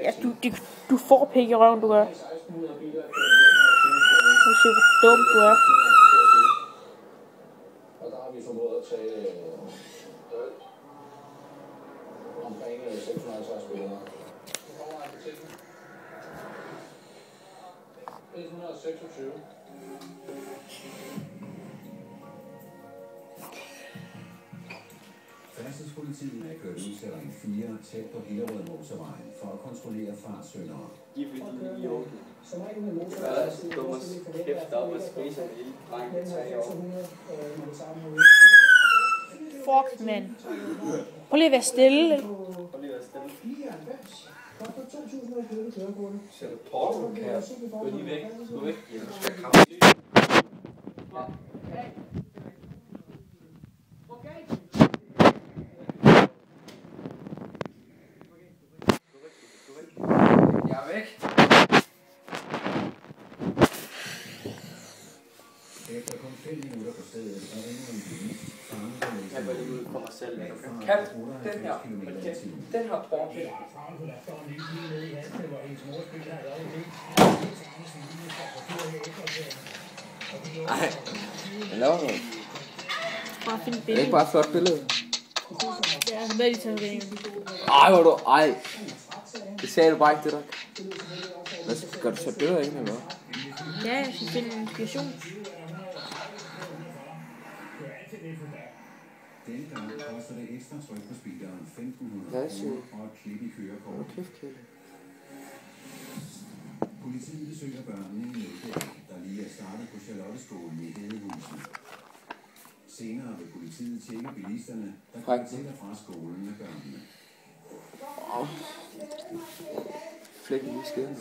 Ja, du får pik i røven, du gør. Du ser, hvor dum du er. Og der har vi formået at tage omkring 650 spillere. Så kommer han til 126. Færdselspolitiet er kørt ud til Ring 4 tæt på Hillerød Motorvejen for at kontrollere fartsyndere. De vil lige åbne. Det er altså dumme kæft op og spise med lille dreng i 3 år. Fuck, mand. Prøv lige at være stille. Prøv lige at være stille. Ser du porto, kan gå lige væk. Gå væk. Du skal kramme. Jeg er væk. Efter kun 5 minutter på stedet er endnu en bil fanget. Jeg går lige ud på mig selv. Kan den her? Den her porto. Ej, hvad laver du? Bare find et Det er billede. ikke bare et flot billede. Det er hvad de tatoveringer. Ej, hvor du... Ej. Det sagde du bare ikke, det der. Hvad skal du tage billeder af egentlig, eller hvad? Ja, jeg skal finde inspiration. Denne gang koster det ekstra tryk på speederen 1.500 Ja, det siger kroner og et klip i kørekort. Hvor kæft, Kjelle. Politiet besøger børnene i Nødbæk, der lige er startet på Charlotteskolen i Hedehusen. Senere vil politiet tjekke bilisterne, der kommer til og fra skolen med børnene. Flækken i skeden.